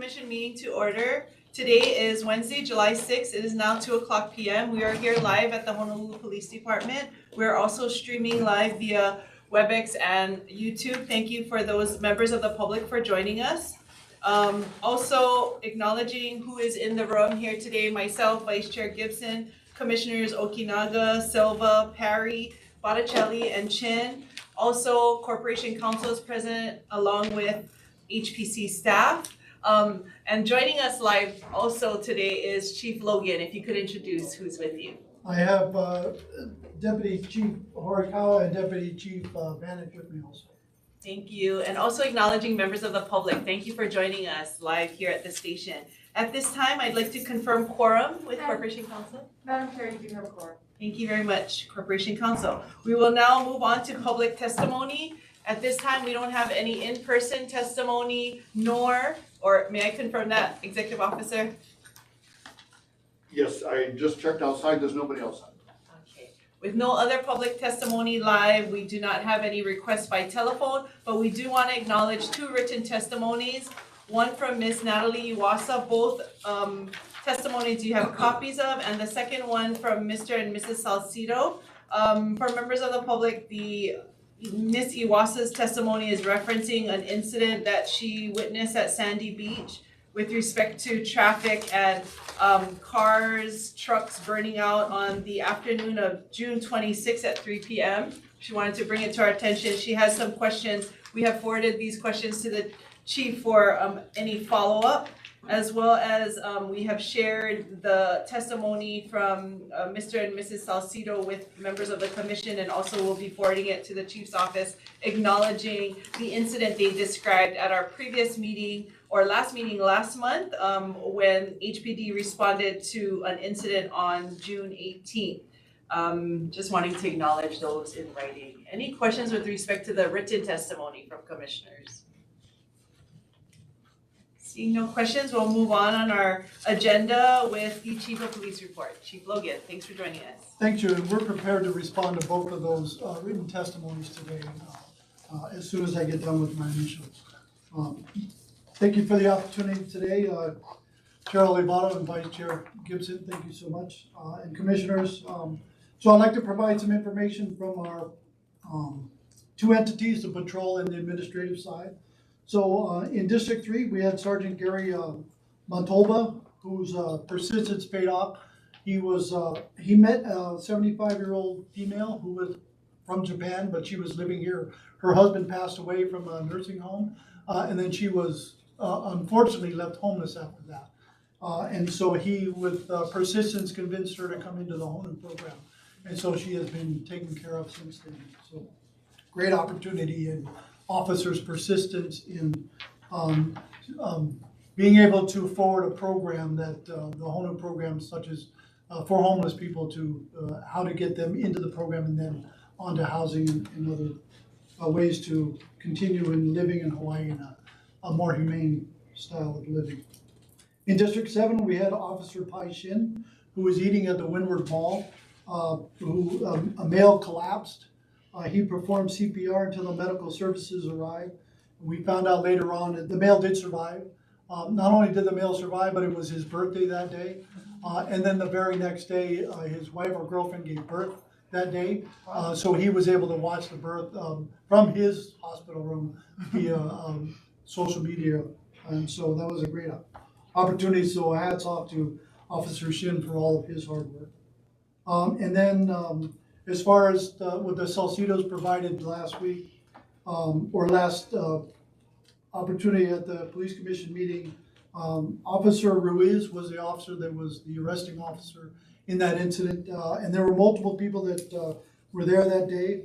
Commission meeting to order. Today is Wednesday, July 6th. It is now 2:00 p.m. We are here live at the Honolulu Police Department. We're also streaming live via WebEx and YouTube. Thank you for those members of the public for joining us. Also acknowledging who is in the room here today, myself, Vice Chair Gibson, Commissioners Okinaga, Silva, Parry, Botticelli, and Chin. Also, Corporation Counsel is present along with HPC staff. And joining us live also today is Chief Logan. If you could introduce who's with you. I have Deputy Chief Horikawa and Deputy Chief Vanich with me also. Thank you. And also acknowledging members of the public. Thank you for joining us live here at the station. At this time, I'd like to confirm quorum with Corporation Counsel. Madam Chair, you do have a quorum. Thank you very much, Corporation Counsel. We will now move on to public testimony. At this time, we don't have any in-person testimony, or may I confirm that, Executive Officer? Yes, I just checked outside, there's nobody outside. Okay. With no other public testimony live, we do not have any requests by telephone, but we do want to acknowledge two written testimonies. One from Ms. Natalie Iwasa, both testimonies you have copies of, and the second one from Mr. and Mrs. Salcido. For members of the public, Ms. Iwasa's testimony is referencing an incident that she witnessed at Sandy Beach with respect to traffic and cars, trucks burning out on the afternoon of June 26th at 3 p.m. She wanted to bring it to our attention. She has some questions. We have forwarded these questions to the chief for any follow-up, as well as we have shared the testimony from Mr. and Mrs. Salcido with members of the commission, and also will be forwarding it to the chief's office, acknowledging the incident they described at our previous meeting or last meeting last month when HPD responded to an incident on June 18th. Just wanting to acknowledge those in writing. Any questions with respect to the written testimony from commissioners? Seeing no questions, we'll move on our agenda with the Chief of Police report. Chief Logan, thanks for joining us. Thank you, and we're prepared to respond to both of those written testimonies today as soon as I get done with my initials. Thank you for the opportunity today. Chair Olivato and Vice Chair Gibson, thank you so much. And Commissioners, so I'd like to provide some information from our two entities, the patrol and the administrative side. So in District 3, we had Sergeant Gary Montalba, whose persistence paid off. He met a 75-year-old female who was from Japan, but she was living here. Her husband passed away from a nursing home, and then she was unfortunately left homeless after that. And so he, with persistence, convinced her to come into the Honolulu program. And so she has been taken care of since then. So great opportunity and officers' persistence in being able to forward a program that the Honolulu program, such as for homeless people, to how to get them into the program and then onto housing and other ways to continue in living in Hawaii in a more humane style of living. In District 7, we had Officer Pai Shin, who was eating at the Windward Mall, a male collapsed. He performed CPR until the medical services arrived. We found out later on that the male did survive. Not only did the male survive, but it was his birthday that day. And then the very next day, his wife or girlfriend gave birth that day. So he was able to watch the birth from his hospital room via social media. And so that was a great opportunity. So hats off to Officer Shin for all of his hard work. And then as far as what the Salcidos provided last week, or last opportunity at the Police Commission meeting, Officer Ruiz was the officer that was the arresting officer in that incident. And there were multiple people that were there that day.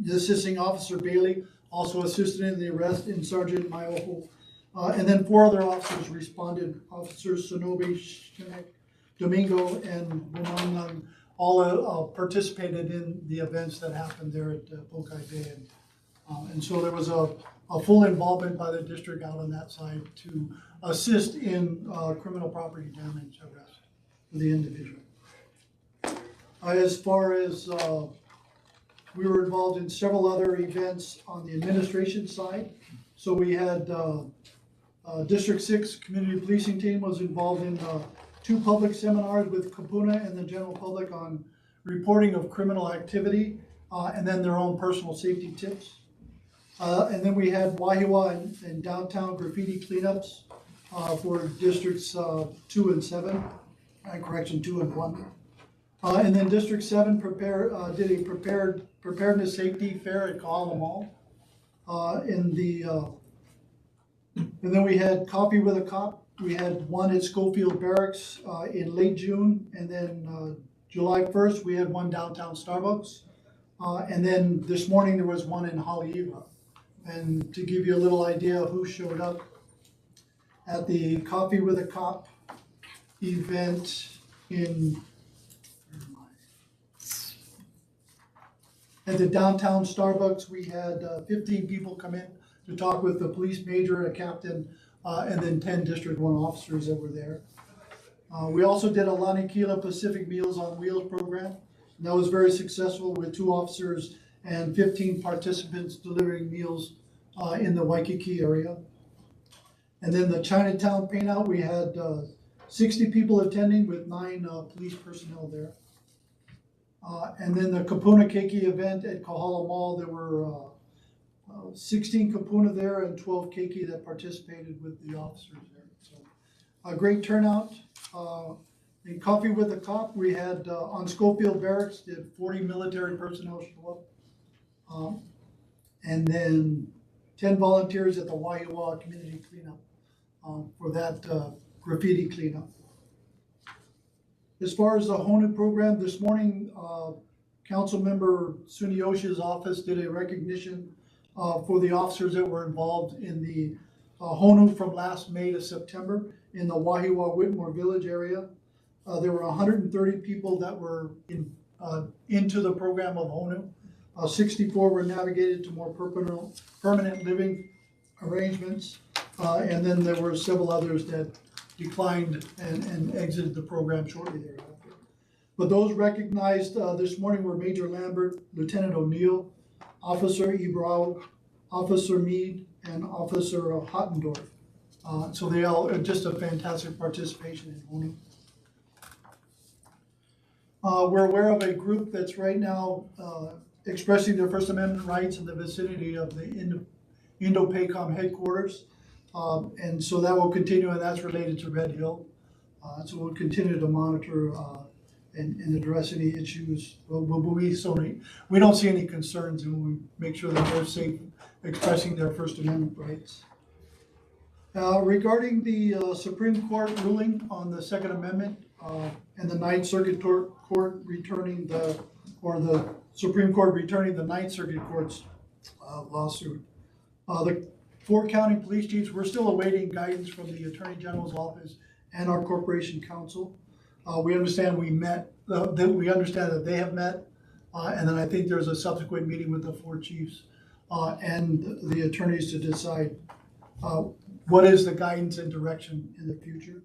The assisting Officer Bailey also assisted in the arrest, and Sergeant Maioho. And then 4 other officers responded, Officers Sonobe, Shinek, Domingo, and Bumangan, all participated in the events that happened there at Pokai Bay. And so there was a full involvement by the district out on that side to assist in criminal property damage arrest for the individual. As far as we were involved in several other events on the administration side. So we had District 6 Community Policing Team was involved in 2 public seminars with Kapuna and the general public on reporting of criminal activity and then their own personal safety tips. And then we had Wahiawa and downtown graffiti cleanups for districts 2 and 7, correction, 2 and 1. And then District 7 did a preparedness safety fair at Kahala Mall. And then we had Coffee with a Cop. We had one at Schofield Barracks in late June, and then July 1st, we had one downtown Starbucks. And then this morning, there was one in Haleiwa. And to give you a little idea of who showed up at the Coffee with a Cop event at the downtown Starbucks, we had 15 people come in to talk with the police major, a captain, and then 10 District 1 officers that were there. We also did a Laniquila Pacific Meals on Wheels program. And that was very successful with 2 officers and 15 participants delivering meals in the Waikiki area. And then the Chinatown Paint Out, we had 60 people attending with 9 police personnel there. And then the Kapuna Keiki event at Kahala Mall, there were 16 Kapuna there and 12 Keiki that participated with the officers there. So a great turnout. In Coffee with a Cop, we had on Schofield Barracks, did 40 military personnel show up. And then 10 volunteers at the Wahiawa Community Cleanup for that graffiti cleanup. As far as the HONU program, this morning, Council Member Suniyoshi's office did a recognition for the officers that were involved in the HONU from last May to September in the Wahiawa Whitmore Village area. There were 130 people that were into the program of HONU. 64 were navigated to more permanent living arrangements. And then there were several others that declined and exited the program shortly thereafter. But those recognized this morning were Major Lambert, Lieutenant O'Neill, Officer Ebrau, Officer Mead, and Officer Hottendorf. So they all just a fantastic participation in HONU. We're aware of a group that's right now expressing their First Amendment rights in the vicinity of the Indo-PACOM headquarters. And so that will continue, and that's related to Red Hill. So we'll continue to monitor and address any issues. We don't see any concerns, and we make sure that they're safe expressing their First Amendment rights. Regarding the Supreme Court ruling on the Second Amendment and the Ninth Circuit Court returning the Supreme Court returning the Ninth Circuit Court's lawsuit. The 4 county police chiefs, we're still awaiting guidance from the Attorney General's office and our corporation counsel. We understand we met, we understand that they have met, and then I think there's a subsequent meeting with the 4 chiefs and the attorneys to decide what is the guidance and direction in the future.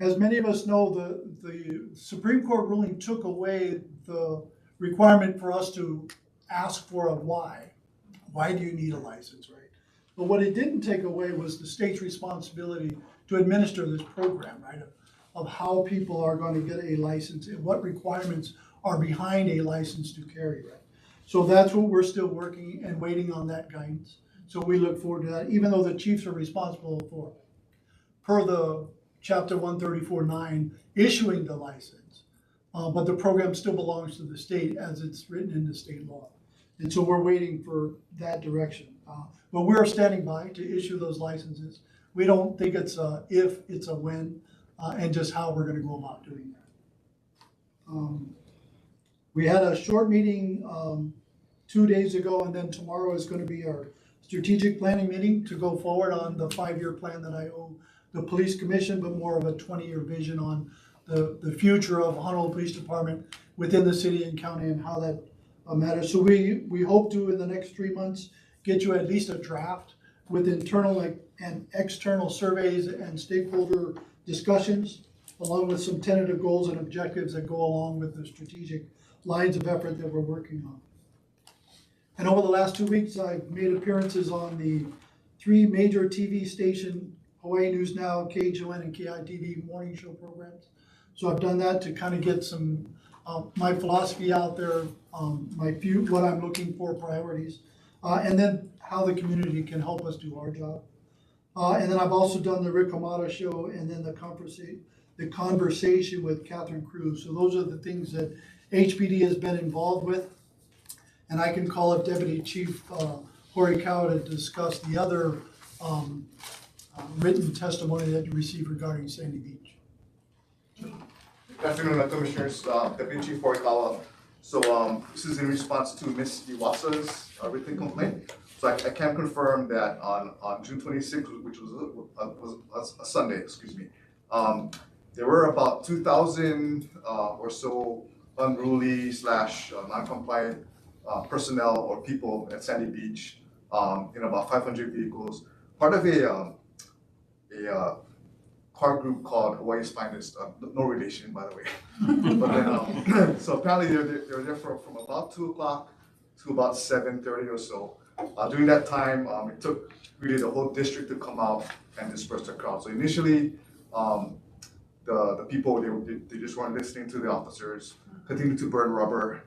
As many of us know, the Supreme Court ruling took away the requirement for us to ask for a why. Why do you need a license, right? But what it didn't take away was the state's responsibility to administer this program, right? Of how people are going to get a license and what requirements are behind a license to carry, right? So that's what we're still working and waiting on that guidance. So we look forward to that, even though the chiefs are responsible for, per the Chapter 134.9, issuing the license. But the program still belongs to the state as it's written in the state law. And so we're waiting for that direction. But we're standing by to issue those licenses. We don't think it's a if, it's a when, and just how we're going to go about doing that. We had a short meeting 2 days ago, and then tomorrow is going to be our strategic planning meeting to go forward on the 5-year plan that I owe the police commission, but more of a 20-year vision on the future of Honolulu Police Department within the city and county and how that matters. So we hope to, in the next 3 months, get you at least a draft with internal and external surveys and stakeholder discussions, along with some tentative goals and objectives that go along with the strategic lines of effort that we're working on. And over the last 2 weeks, I've made appearances on the three major TV station, Hawaii News Now, KHON, and KITV morning show programs. So I've done that to kind of get some, my philosophy out there, what I'm looking for, priorities, and then how the community can help us do our job. And then I've also done the Rick Hamada show and then the conversation with Catherine Cruz. So those are the things that HPD has been involved with. And I can call up Deputy Chief Horikawa to discuss the other written testimony that you received regarding Sandy Beach. Good afternoon, Commissioners, Deputy Chief Horikawa. So this is in response to Ms. Iwasa's written complaint. So I can confirm that on June 26th, which was a Sunday, excuse me, there were about 2,000 or so unruly / non-compliant personnel or people at Sandy Beach in about 500 vehicles. Part of a car group called Hawaii's Finest, no relation, by the way. But then, so apparently they were there from about 2 o'clock to about 7:30 or so. During that time, it took really the whole district to come out and disperse the crowd. So initially, the people, they just weren't listening to the officers, continued to burn rubber,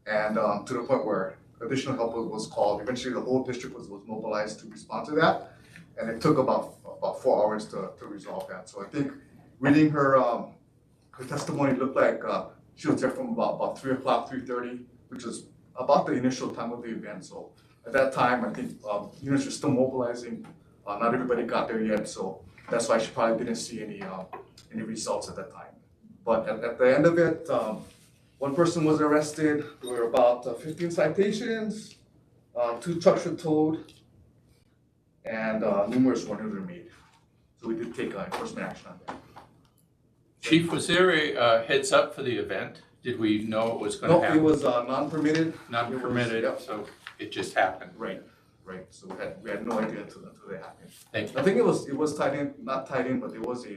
and to the point where additional help was called. Eventually, the whole district was mobilized to respond to that, and it took about 4 hours to resolve that. So I think reading her testimony, looked like she was there from about 3 o'clock, 3:30, which was about the initial time of the event. So at that time, I think units were still mobilizing. Not everybody got there yet, so that's why she probably didn't see any results at that time. But at the end of it, one person was arrested. There were about 15 citations, 2 trucks were towed, and numerous warnings were made. So we did take enforcement action on that. Chief, was there a heads up for the event? Did we know it was gonna happen? No, it was non-permitted. Non-permitted, Yep. so it just happened. Right. So we had no idea until that happened. Thank you. I think it was tied in, not tied in, but there was a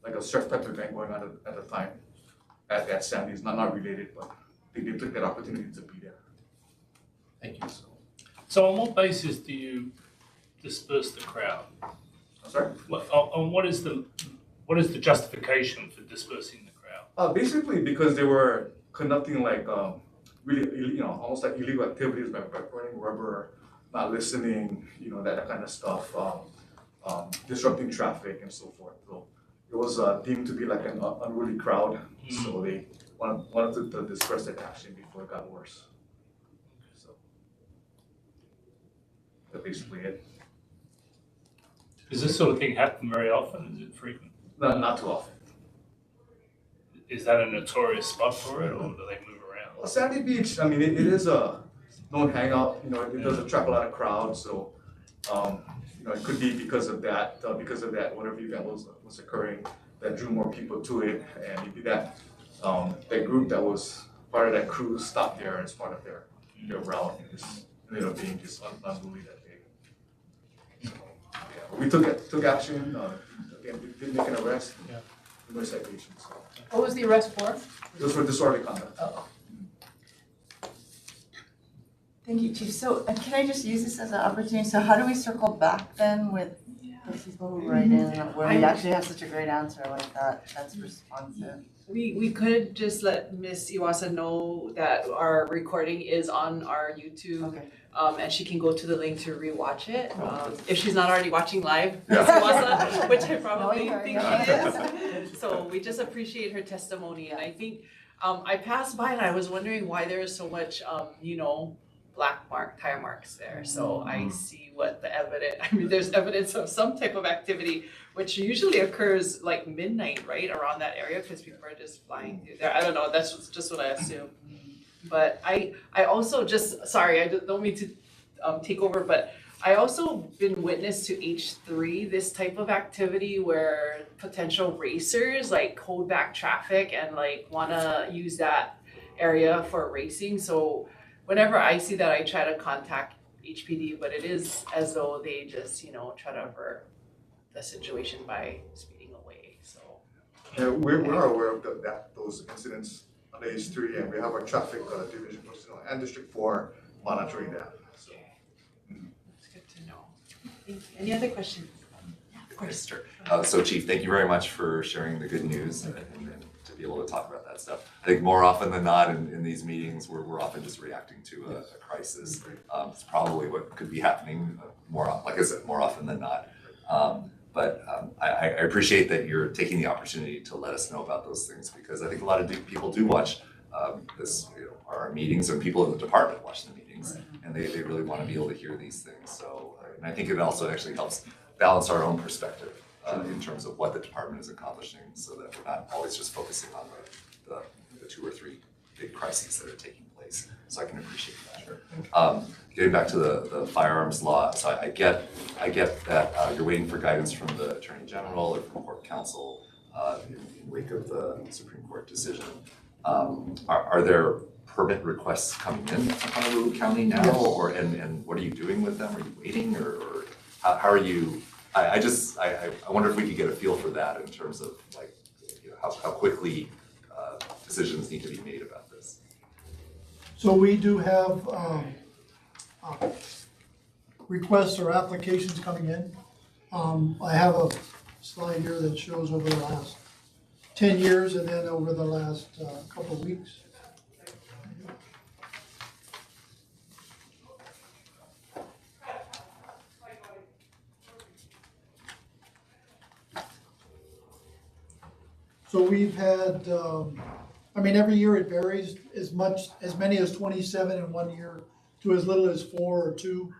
like a surf type event going on at the time at Sandy's, not related, but they took that opportunity to be there. Thank you. So on what basis do you disperse the crowd? I'm sorry? What is the justification for dispersing the crowd? Basically because they were conducting like really, almost like illegal activities by burning rubber, not listening, that kind of stuff, disrupting traffic and so forth. So it was deemed to be like an unruly crowd, so they wanted to disperse that action before it got worse. So that's basically it. Does this sort of thing happen very often? Is it frequent? Not too often. Is that a notorious spot for it, or do they move around? Well, Sandy Beach, I mean, it is a known hangout. It does attract a lot of crowds. So, it could be because of that, whatever event was occurring, that drew more people to it, and maybe that group that was part of that crew stopped there as part of their route, and just ended up being just unruly that day. So, yeah, we took action. Again, we did make an arrest. Yeah. No citations. What was the arrest for? It was for disorderly conduct. Thank you, Chief. So can I just use this as an opportunity? So how do we circle back then with the people who write in where we actually have such a great answer like that that's responsive? We could just let Miss Iwasa know that our recording is on our YouTube. Okay. And she can go to the link to rewatch it, if she's not already watching live, Miss Iwasa, which I probably think she is. So we just appreciate her testimony, and I think, I passed by and I was wondering why there is so much, black tire marks there. So I see what the there's evidence of some type of activity, which usually occurs like midnight, right, around that area, because people are just flying through there. I don't know, that's just what I assume. But I also sorry, I don't mean to take over, but I also been witness to H3, this type of activity where potential racers like hold back traffic and like wanna use that area for racing. So whenever I see that, I try to contact HPD, but it is as though they just, try to avert the situation by speeding away, so. Yeah, we're aware of those incidents on the H3, and we have our traffic division personnel and District 4 monitoring that. So. It's good to know. Any other questions? Of course. Sure. So Chief, thank you very much for sharing the good news and to be able to talk about that stuff. I think more often than not in these meetings, we're often just reacting to a crisis. It's probably what could be happening like I said, more often than not. I appreciate that you're taking the opportunity to let us know about those things, because I think a lot of people do watch our meetings, and people in the department watch the meetings, and they really want to be able to hear these things. So, and I think it also actually helps balance our own perspective in terms of what the department is accomplishing, so that we're not always just focusing on the 2 or 3 big crises that are taking place. So I can appreciate that. Getting back to the firearms law, so I get that you're waiting for guidance from the Attorney General or from Court Counsel in wake of the Supreme Court decision. Are there permit requests coming in to Honolulu County now, Yes. and what are you doing with them? Are you waiting, or how are you? I wonder if we could get a feel for that in terms of like how quickly decisions need to be made about this. So we do have requests or applications coming in. I have a slide here that shows over the last 10 years and then over the last couple of weeks. So we've had, every year it varies as many as 27 in one year to as little as 4 or 2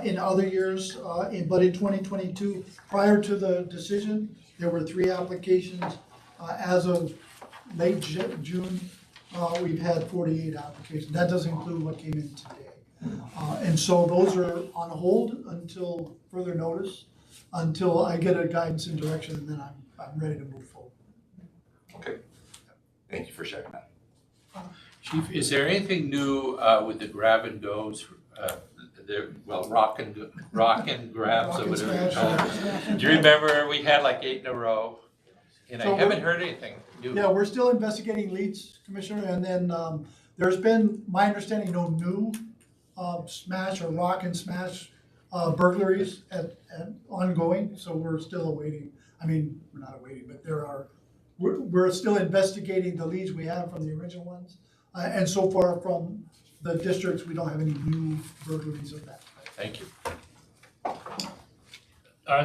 in other years. But in 2022, prior to the decision, there were 3 applications. As of late June, we've had 48 applications. That doesn't include what came in today. And so those are on hold until further notice, until I get a guidance and direction, and then I'm ready to move forward. Okay, thank you for sharing that. Chief, is there anything new with the grab and goes? Rock and grabs or whatever you call it. Do you remember we had like 8 in a row? And So I haven't heard anything new. Yeah, we're still investigating leads, Commissioner, and then there's been, my understanding, no new smash or rock and smash burglaries at ongoing, so we're still awaiting. We're not awaiting, but we're still investigating the leads we have from the original ones. And so far from the districts, we don't have any new burglaries of that type. Thank you.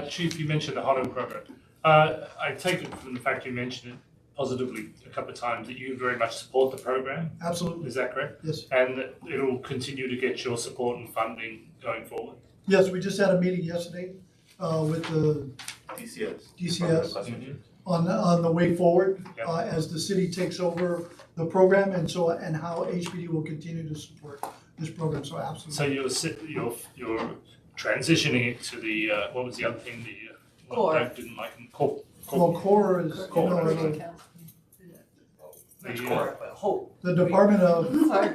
Chief, you mentioned the Honolulu program. I take it from the fact you mentioned it positively a couple of times that you very much support the program. Absolutely, Is that correct? yes. And that it'll continue to get your support and funding going forward? Yes, we just had a meeting yesterday with the DCS on the way forward Yep. as the city takes over the program, and how HPD will continue to support this program, so absolutely. So you're transitioning it to the, what was the other thing that you Core. didn't like? Core. Well, CORE is, Core. Hope. the Department of Sorry.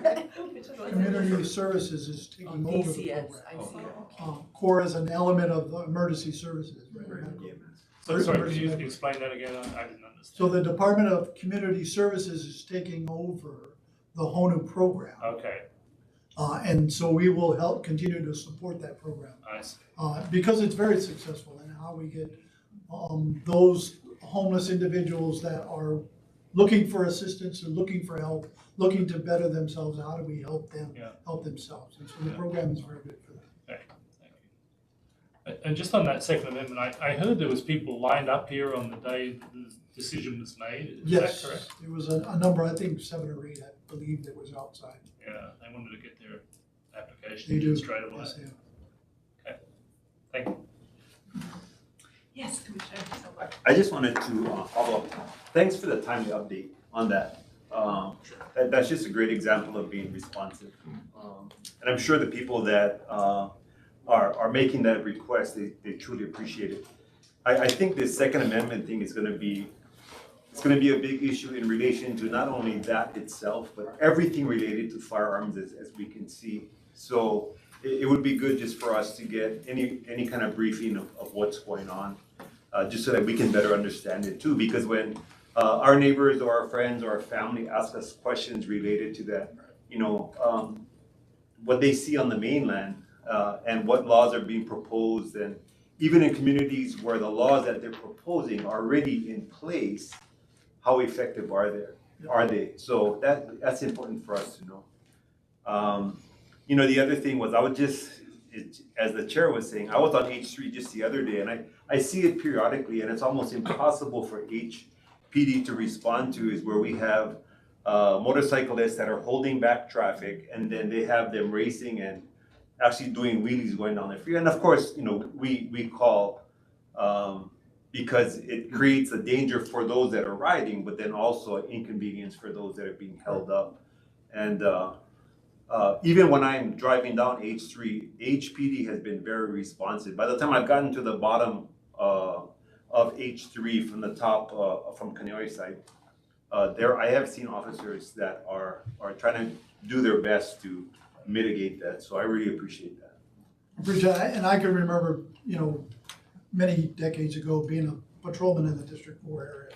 Community Services is taking over the DCS, program. I see. CORE is an element of emergency services. So sorry, can you explain that again? I didn't understand. So the Department of Community Services is taking over the HONU program. Okay, And so we will continue to support that program. I see. Because it's very successful in how we get those homeless individuals that are looking for assistance and looking for help, looking to better themselves. How do we help them help themselves? And so the program is very good for that. Okay, thank you. And just on that Second Amendment, I heard there was people lined up here on the day that the decision was made. Is Yes, that correct? there was a number, I think 7 or 8, I believe, that was outside. Yeah, they wanted to get their They application do. in straight away. Yes, they do. Thank you. Yes, Commissioner. I just wanted to follow up. Thanks for the timely update on that. That's just a great example of being responsive. And I'm sure the people that are making that request, they truly appreciate it. I think this Second Amendment thing is gonna be a big issue in relation to not only that itself, but everything related to firearms as we can see. So it would be good just for us to get any kind of briefing of what's going on, just so that we can better understand it too. Because when our neighbors or our friends or our family ask us questions related to that, what they see on the mainland and what laws are being proposed, and even in communities where the laws that they're proposing are already in place, how effective are they? So that's important for us to know. The other thing was as the chair was saying, I was on H3 just the other day, and I see it periodically, and it's almost impossible for HPD to respond to, is where we have motorcyclists that are holding back traffic, and then they have them racing and actually doing wheelies going down the freeway. And of course, we call because it creates a danger for those that are riding, but then also an inconvenience for those that are being held up. And even when I'm driving down H3, HPD has been very responsive. By the time I've gotten to the bottom of H3 from the top, from Kaneohe side, I have seen officers that are trying to do their best to mitigate that. So I really appreciate that. And I can remember, many decades ago, being a patrolman in the District 4 area,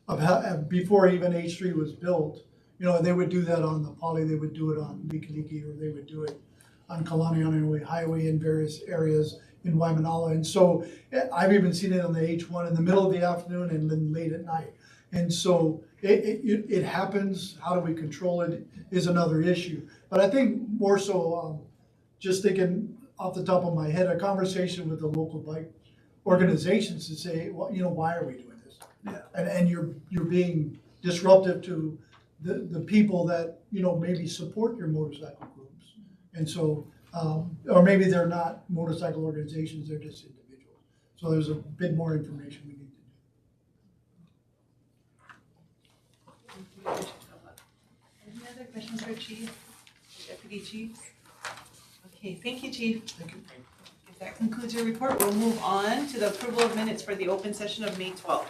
of how, before even H3 was built, they would do that on the Poly, they would do it on Likelike, or they would do it on Kalaniani Highway in various areas in Waimanalo. And so I've even seen it on the H1 in the middle of the afternoon and then late at night. And so it happens. How do we control it is another issue. But I think more so, just thinking off the top of my head, a conversation with the local bike organizations to say, well, why are we doing this? Yeah. And you're being disruptive to the people that, maybe support your motorcycle groups. And so, or maybe they're not motorcycle organizations, they're just individuals. So there's a bit more information we need to do. Any other questions for Chief, Deputy Chiefs? Okay, thank you, Chief. Thank you. If that concludes your report, we'll move on to the approval of minutes for the open session of May 12th.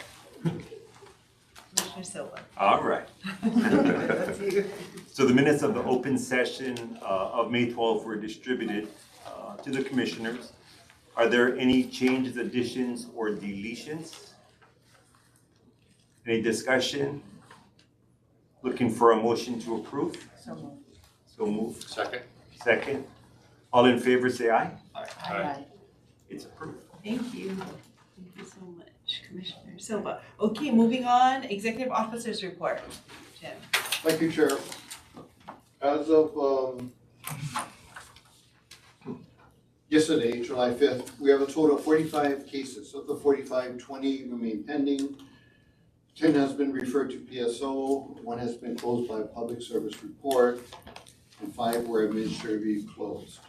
Commissioner Silva. All right. That's you. So the minutes of the open session of May 12th were distributed to the commissioners. Are there any changes, additions, or deletions? Any discussion? Looking for a motion to approve? So moved. So moved. Second. Second. All in favor, say aye. Aye. It's approved. Thank you. Thank you so much, Commissioner Silva. Okay, moving on, Executive Officers Report. Jim. Thank you, Chair. As of yesterday, July 5th, we have a total of 45 cases. Of the 45, 20 remain pending. 10 has been referred to PSO, 1 has been closed by a public service report, and 5 were administratively closed.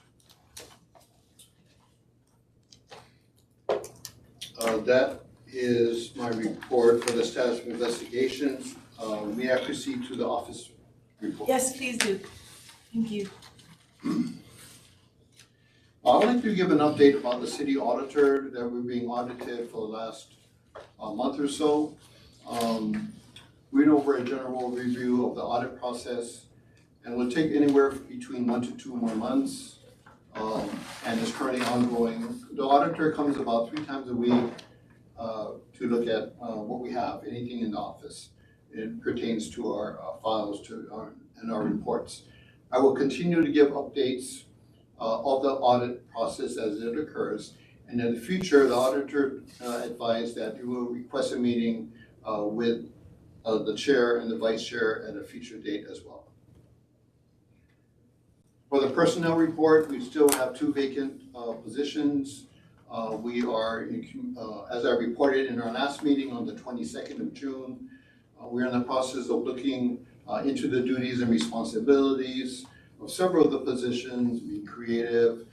That is my report for the status of investigations. May I proceed to the office report? Yes, please do. Thank you. I'd like to give an update about the city auditor that we're being audited for the last month or so. We're over a general review of the audit process, and will take anywhere between 1 to 2 more months, and is currently ongoing. The auditor comes about 3 times a week to look at what we have, anything in the office. It pertains to our files and our reports. I will continue to give updates of the audit process as it occurs. And in the future, the auditor advised that we will request a meeting with the chair and the vice chair at a future date as well. For the personnel report, we still have 2 vacant positions. We are, as I reported in our last meeting on the 22nd of June, we're in the process of looking into the duties and responsibilities of several of the positions, being creative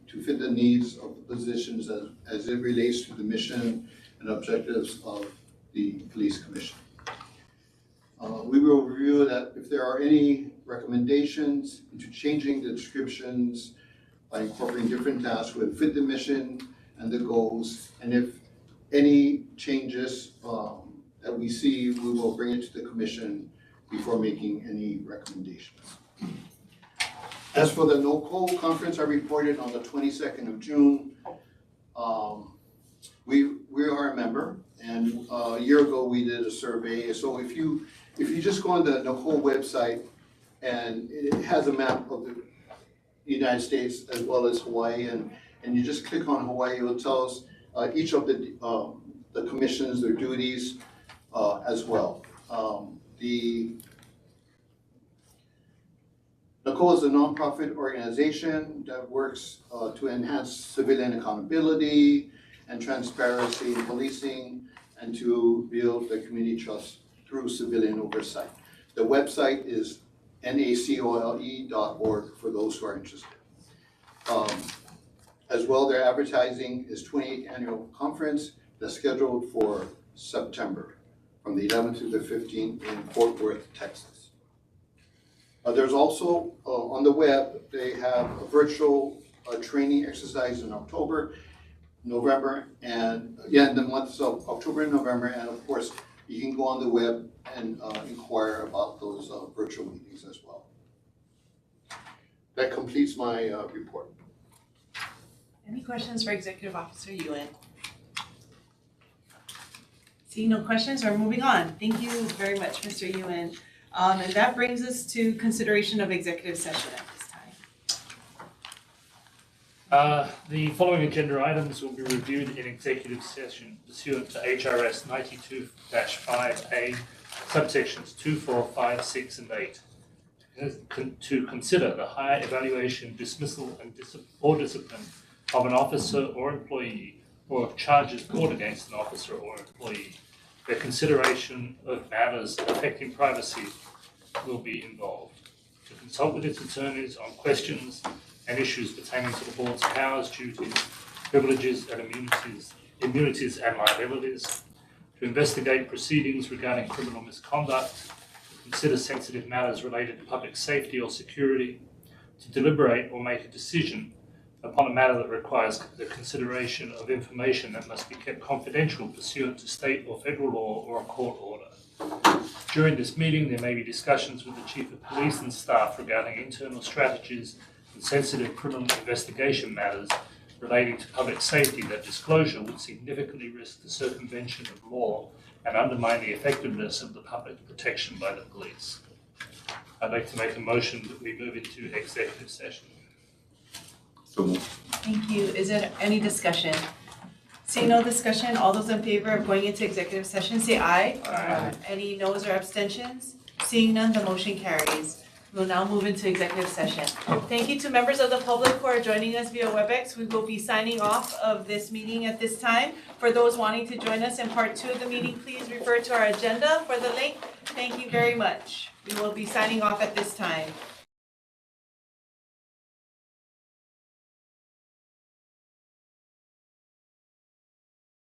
to fit the needs of the positions as it relates to the mission and objectives of the Police Commission. We will review that if there are any recommendations into changing the descriptions by incorporating different tasks would fit the mission and the goals, and if any changes that we see, we will bring it to the commission before making any recommendations. As for the NOCO conference I reported on the 22nd of June, we are a member, and a year ago we did a survey. So if you just go on the NOCO website, and it has a map of the United States as well as Hawaii, and you just click on Hawaii, it will tell us each of the commissions, their duties, as well. NACO is a nonprofit organization that works to enhance civilian accountability and transparency in policing and to build the community trust through civilian oversight. The website is nacole.org for those who are interested. As well, their advertising is 28th annual conference that's scheduled for September from the 11th to the 15th in Fort Worth, Texas. There's also on the web, they have a virtual training exercise in October, November, and in the months of October and November. And of course, you can go on the web and inquire about those virtual meetings as well. That completes my report. Any questions for Executive Officer Yuen? Seeing no questions, we're moving on. Thank you very much, Mr. Yuen. And that brings us to consideration of executive session at this time. The following agenda items will be reviewed in executive session pursuant to HRS 92-5A, subsections 2, 4, 5, 6, and 8. To consider the hire, evaluation, dismissal, or discipline of an officer or employee, or of charges brought against an officer or employee. The consideration of matters affecting privacy will be involved. To consult with its attorneys on questions and issues pertaining to the board's powers, duties, privileges, and immunities and liabilities. To investigate proceedings regarding criminal misconduct. To consider sensitive matters related to public safety or security. To deliberate or make a decision upon a matter that requires the consideration of information that must be kept confidential pursuant to state or federal law or a court order. During this meeting, there may be discussions with the Chief of Police and staff regarding internal strategies and sensitive criminal investigation matters relating to public safety that disclosure would significantly risk the circumvention of law and undermine the effectiveness of the public protection by the police. I'd like to make a motion that we move into executive session. Thank you. Is there any discussion? Seeing no discussion, all those in favor of going into executive session, say aye. Aye. Any noes or abstentions? Seeing none, the motion carries. We'll now move into executive session. Thank you to members of the public who are joining us via WebEx. We will be signing off of this meeting at this time. For those wanting to join us in part 2 of the meeting, please refer to our agenda for the link. Thank you very much. We will be signing off at this time.